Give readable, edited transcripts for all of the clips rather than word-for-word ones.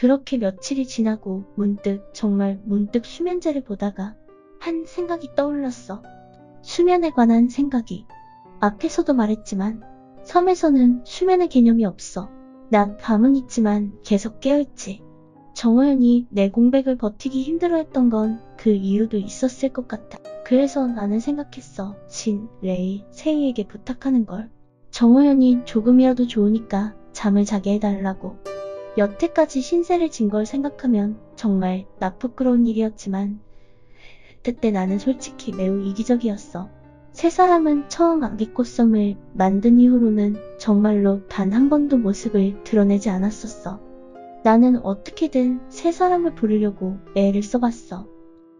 그렇게 며칠이 지나고 정말 문득 수면제를 보다가 한 생각이 떠올랐어. 수면에 관한 생각이. 앞에서도 말했지만 섬에서는 수면의 개념이 없어. 난 밤은 있지만 계속 깨어있지. 정호연이 내 공백을 버티기 힘들어했던 건 그 이유도 있었을 것 같아. 그래서 나는 생각했어. 진, 레이, 세이에게 부탁하는 걸. 정호연이 조금이라도 좋으니까 잠을 자게 해달라고. 여태까지 신세를 진 걸 생각하면 정말 나 부끄러운 일이었지만 그때 나는 솔직히 매우 이기적이었어. 세 사람은 처음 안개꽃섬을 만든 이후로는 정말로 단 한 번도 모습을 드러내지 않았었어. 나는 어떻게든 세 사람을 부르려고 애를 써봤어.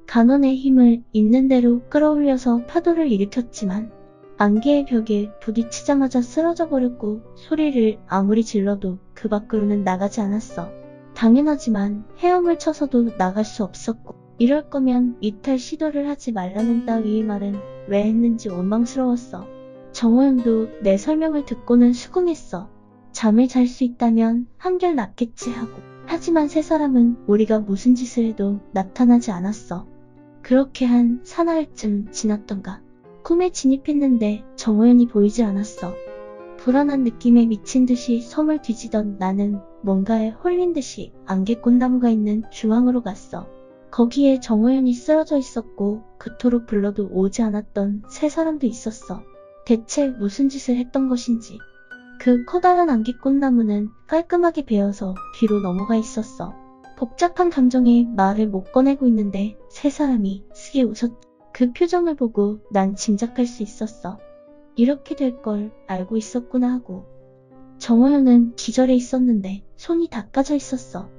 간원의 힘을 있는 대로 끌어올려서 파도를 일으켰지만 안개의 벽에 부딪히자마자 쓰러져 버렸고 소리를 아무리 질러도 그 밖으로는 나가지 않았어. 당연하지만 헤엄을 쳐서도 나갈 수 없었고 이럴 거면 이탈 시도를 하지 말라는 따위의 말은 왜 했는지 원망스러웠어. 정호연도 내 설명을 듣고는 수긍했어. 잠을 잘 수 있다면 한결 낫겠지 하고. 하지만 세 사람은 우리가 무슨 짓을 해도 나타나지 않았어. 그렇게 한 사나흘쯤 지났던가. 꿈에 진입했는데 정호연이 보이지 않았어. 불안한 느낌에 미친 듯이 섬을 뒤지던 나는 뭔가에 홀린 듯이 안개꽃나무가 있는 중앙으로 갔어. 거기에 정호연이 쓰러져 있었고 그토록 불러도 오지 않았던 세 사람도 있었어. 대체 무슨 짓을 했던 것인지. 그 커다란 안개꽃나무는 깔끔하게 베어서 뒤로 넘어가 있었어. 복잡한 감정에 말을 못 꺼내고 있는데 세 사람이 쓰게 웃었다. 그 표정을 보고 난 짐작할 수 있었어. 이렇게 될 걸 알고 있었구나 하고. 정호연은 기절해 있었는데 손이 다 까져 있었어.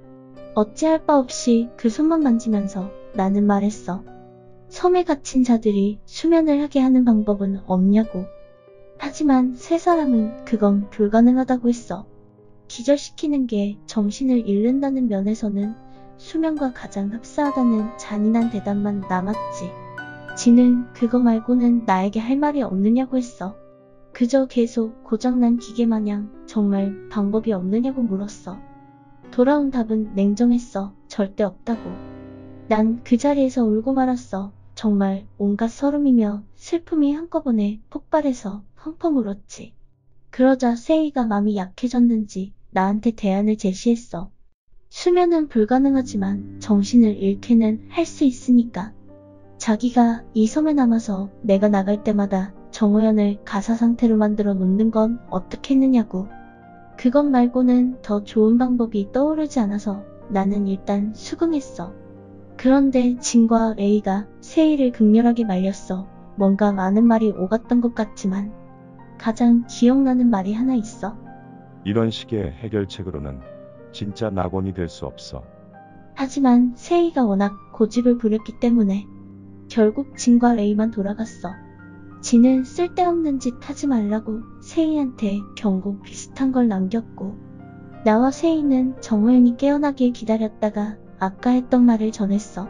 어찌할 바 없이 그 손만 만지면서 나는 말했어. 섬에 갇힌 자들이 수면을 하게 하는 방법은 없냐고. 하지만 세 사람은 그건 불가능하다고 했어. 기절시키는 게 정신을 잃는다는 면에서는 수면과 가장 흡사하다는 잔인한 대답만 남았지. 지는 그거 말고는 나에게 할 말이 없느냐고 했어. 그저 계속 고장난 기계 마냥 정말 방법이 없느냐고 물었어. 돌아온 답은 냉정했어. 절대 없다고. 난 그 자리에서 울고 말았어. 정말 온갖 서름이며 슬픔이 한꺼번에 폭발해서 펑펑 울었지. 그러자 세이가 마음이 약해졌는지 나한테 대안을 제시했어. 수면은 불가능하지만 정신을 잃게는 할 수 있으니까. 자기가 이 섬에 남아서 내가 나갈 때마다 정호연을 가사 상태로 만들어 놓는 건 어떻겠느냐고. 그것 말고는 더 좋은 방법이 떠오르지 않아서 나는 일단 수긍했어. 그런데 진과 레이가 세이를 극렬하게 말렸어. 뭔가 많은 말이 오갔던 것 같지만 가장 기억나는 말이 하나 있어. 이런 식의 해결책으로는 진짜 낙원이 될 수 없어. 하지만 세이가 워낙 고집을 부렸기 때문에 결국 진과 레이만 돌아갔어. 진은 쓸데없는 짓 하지 말라고 세이한테 경고 비슷한 걸 남겼고 나와 세이는 정호연이 깨어나길 기다렸다가 아까 했던 말을 전했어.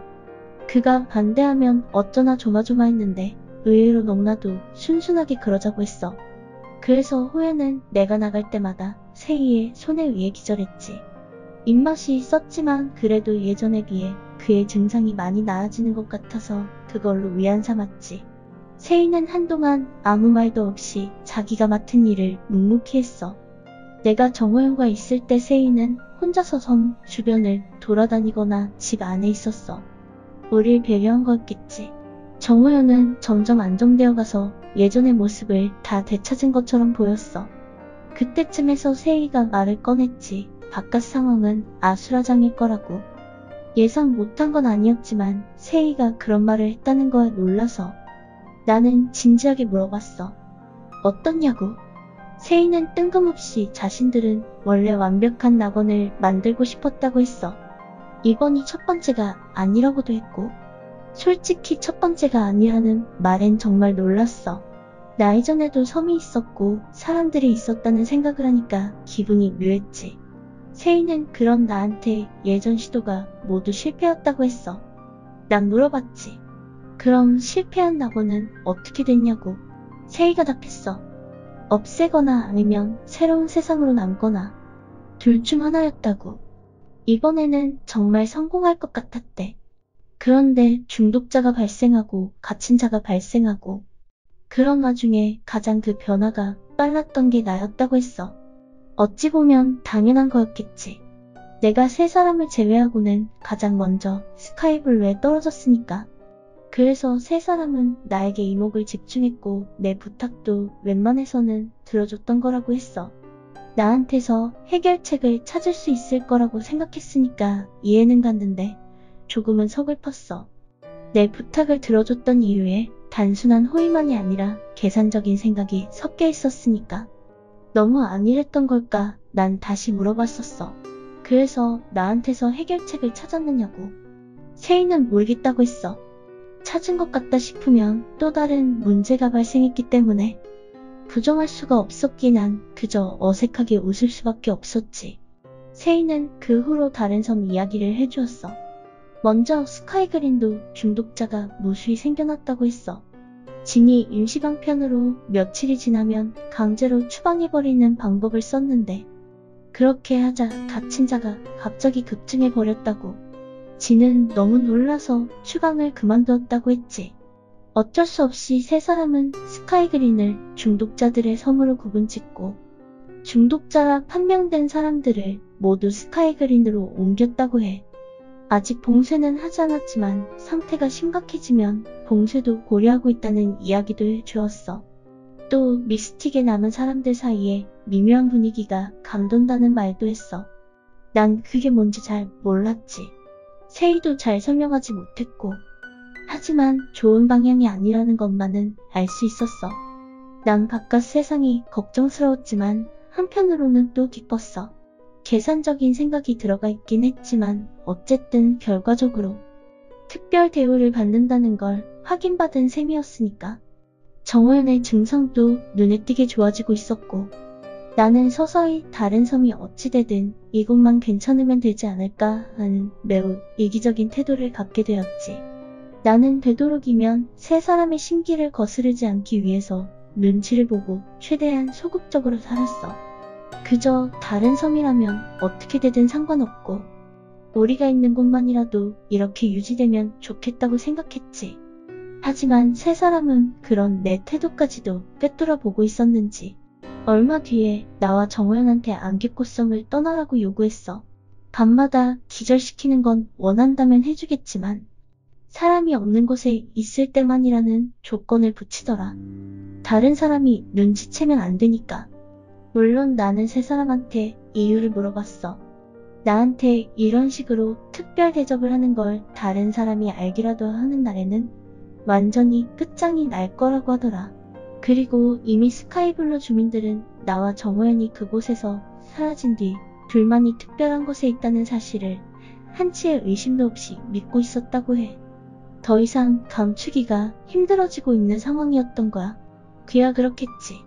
그가 반대하면 어쩌나 조마조마했는데 의외로 너무나도 순순하게 그러자고 했어. 그래서 호연은 내가 나갈 때마다 세이의 손에 의해 기절했지. 입맛이 썼지만 그래도 예전에 비해 그의 증상이 많이 나아지는 것 같아서 그걸로 위안 삼았지. 세이는 한동안 아무 말도 없이 자기가 맡은 일을 묵묵히 했어. 내가 정호연과 있을 때 세이는 혼자서 섬 주변을 돌아다니거나 집 안에 있었어. 우릴 배려한 거였겠지. 정호연은 점점 안정되어 가서 예전의 모습을 다 되찾은 것처럼 보였어. 그때쯤에서 세이가 말을 꺼냈지. 바깥 상황은 아수라장일 거라고. 예상 못한 건 아니었지만 세이가 그런 말을 했다는 거에 놀라서 나는 진지하게 물어봤어. 어떻냐고? 세이는 뜬금없이 자신들은 원래 완벽한 낙원을 만들고 싶었다고 했어. 이번이 첫 번째가 아니라고도 했고 솔직히 첫 번째가 아니라는 말엔 정말 놀랐어. 나 이전에도 섬이 있었고 사람들이 있었다는 생각을 하니까 기분이 묘했지. 세이는 그런 나한테 예전 시도가 모두 실패였다고 했어. 난 물어봤지. 그럼 실패한 낙원은 어떻게 됐냐고. 세이가 답했어. 없애거나 아니면 새로운 세상으로 남거나 둘 중 하나였다고. 이번에는 정말 성공할 것 같았대. 그런데 중독자가 발생하고 갇힌 자가 발생하고 그런 와중에 가장 그 변화가 빨랐던 게 나였다고 했어. 어찌 보면 당연한 거였겠지. 내가 세 사람을 제외하고는 가장 먼저 스카이블루에 떨어졌으니까. 그래서 세 사람은 나에게 이목을 집중했고 내 부탁도 웬만해서는 들어줬던 거라고 했어. 나한테서 해결책을 찾을 수 있을 거라고 생각했으니까 이해는 갔는데 조금은 서글펐어. 내 부탁을 들어줬던 이유에 단순한 호의만이 아니라 계산적인 생각이 섞여 있었으니까. 너무 안일했던 걸까? 난 다시 물어봤었어. 그래서 나한테서 해결책을 찾았느냐고. 세이는 모르겠다고 했어. 찾은 것 같다 싶으면 또 다른 문제가 발생했기 때문에 부정할 수가 없었기에 난 그저 어색하게 웃을 수밖에 없었지. 세이는 그 후로 다른 섬 이야기를 해주었어. 먼저 스카이그린도 중독자가 무수히 생겨났다고 했어. 진이 임시방편으로 며칠이 지나면 강제로 추방해버리는 방법을 썼는데 그렇게 하자 갇힌 자가 갑자기 급증해버렸다고. 진은 너무 놀라서 추방을 그만두었다고 했지. 어쩔 수 없이 세 사람은 스카이그린을 중독자들의 섬으로 구분짓고 중독자라 판명된 사람들을 모두 스카이그린으로 옮겼다고 해. 아직 봉쇄는 하지 않았지만 상태가 심각해지면 봉쇄도 고려하고 있다는 이야기도 해주었어. 또 미스틱에 남은 사람들 사이에 미묘한 분위기가 감돈다는 말도 했어. 난 그게 뭔지 잘 몰랐지. 세이도 잘 설명하지 못했고 하지만 좋은 방향이 아니라는 것만은 알 수 있었어. 난 바깥 세상이 걱정스러웠지만 한편으로는 또 기뻤어. 계산적인 생각이 들어가 있긴 했지만 어쨌든 결과적으로 특별 대우를 받는다는 걸 확인받은 셈이었으니까. 정호연의 증상도 눈에 띄게 좋아지고 있었고 나는 서서히 다른 섬이 어찌되든 이곳만 괜찮으면 되지 않을까 하는 매우 이기적인 태도를 갖게 되었지. 나는 되도록이면 세 사람의 심기를 거스르지 않기 위해서 눈치를 보고 최대한 소극적으로 살았어. 그저 다른 섬이라면 어떻게 되든 상관없고 우리가 있는 곳만이라도 이렇게 유지되면 좋겠다고 생각했지. 하지만 세 사람은 그런 내 태도까지도 꿰뚫어 보고 있었는지 얼마 뒤에 나와 정호연한테 안개꽃섬을 떠나라고 요구했어. 밤마다 기절시키는 건 원한다면 해주겠지만 사람이 없는 곳에 있을 때만이라는 조건을 붙이더라. 다른 사람이 눈치채면 안 되니까. 물론 나는 세 사람한테 이유를 물어봤어. 나한테 이런 식으로 특별 대접을 하는 걸 다른 사람이 알기라도 하는 날에는 완전히 끝장이 날 거라고 하더라. 그리고 이미 스카이블루 주민들은 나와 정호연이 그곳에서 사라진 뒤 둘만이 특별한 곳에 있다는 사실을 한치의 의심도 없이 믿고 있었다고 해. 더 이상 감추기가 힘들어지고 있는 상황이었던 거야. 그야 그렇겠지.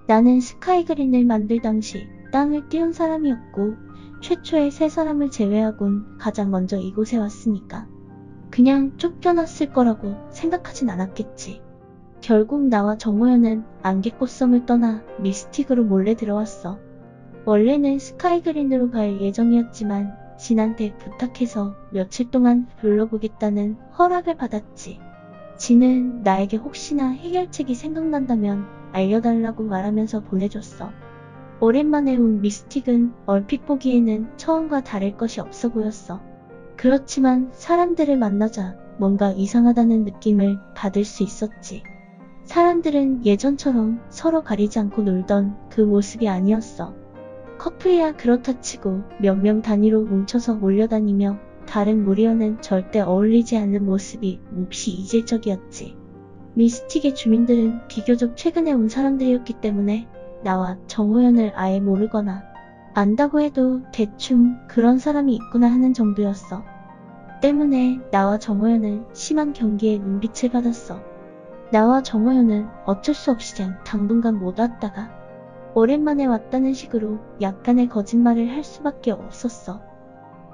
나는 스카이그린을 만들 당시 땅을 띄운 사람이었고 최초의 세 사람을 제외하곤 가장 먼저 이곳에 왔으니까 그냥 쫓겨났을 거라고 생각하진 않았겠지. 결국 나와 정호연은 안개꽃섬을 떠나 미스틱으로 몰래 들어왔어. 원래는 스카이그린으로 갈 예정이었지만 진한테 부탁해서 며칠 동안 둘러보겠다는 허락을 받았지. 진은 나에게 혹시나 해결책이 생각난다면 알려달라고 말하면서 보내줬어. 오랜만에 온 미스틱은 얼핏 보기에는 처음과 다를 것이 없어 보였어. 그렇지만 사람들을 만나자 뭔가 이상하다는 느낌을 받을 수 있었지. 사람들은 예전처럼 서로 가리지 않고 놀던 그 모습이 아니었어. 커플이야 그렇다 치고 몇 명 단위로 뭉쳐서 몰려다니며 다른 무리와는 절대 어울리지 않는 모습이 몹시 이질적이었지. 미스틱의 주민들은 비교적 최근에 온 사람들이었기 때문에 나와 정호연을 아예 모르거나 안다고 해도 대충 그런 사람이 있구나 하는 정도였어. 때문에 나와 정호연은 심한 경계의 눈빛을 받았어. 나와 정호연은 어쩔 수 없이 당분간 못 왔다가 오랜만에 왔다는 식으로 약간의 거짓말을 할 수밖에 없었어.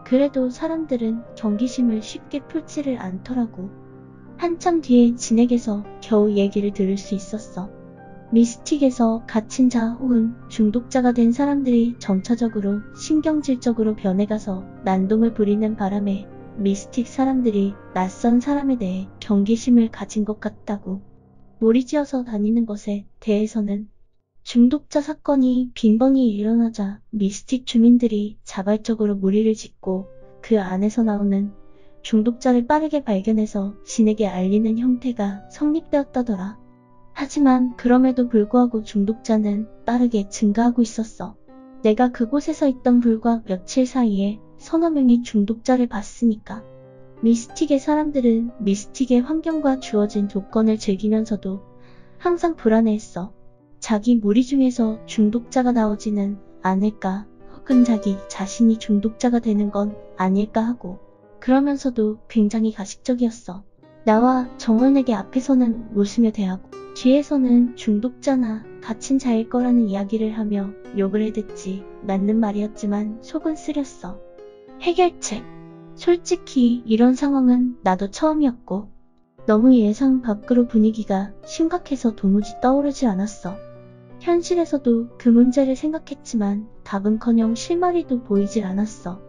그래도 사람들은 경계심을 쉽게 풀지를 않더라고. 한참 뒤에 진에게서 겨우 얘기를 들을 수 있었어. 미스틱에서 갇힌 자 혹은 중독자가 된 사람들이 점차적으로 신경질적으로 변해가서 난동을 부리는 바람에 미스틱 사람들이 낯선 사람에 대해 경계심을 가진 것 같다고. 무리지어서 다니는 것에 대해서는 중독자 사건이 빈번히 일어나자 미스틱 주민들이 자발적으로 무리를 짓고 그 안에서 나오는 중독자를 빠르게 발견해서 신에게 알리는 형태가 성립되었다더라. 하지만 그럼에도 불구하고 중독자는 빠르게 증가하고 있었어. 내가 그곳에서 있던 불과 며칠 사이에 서너 명이 중독자를 봤으니까. 미스틱의 사람들은 미스틱의 환경과 주어진 조건을 즐기면서도 항상 불안해했어. 자기 무리 중에서 중독자가 나오지는 않을까, 혹은 자기 자신이 중독자가 되는 건 아닐까 하고. 그러면서도 굉장히 가식적이었어. 나와 정원에게 앞에서는 웃으며 대하고 뒤에서는 중독자나 갇힌 자일 거라는 이야기를 하며 욕을 해댔지. 맞는 말이었지만 속은 쓰렸어. 해결책. 솔직히 이런 상황은 나도 처음이었고 너무 예상 밖으로 분위기가 심각해서 도무지 떠오르지 않았어. 현실에서도 그 문제를 생각했지만 답은커녕 실마리도 보이질 않았어.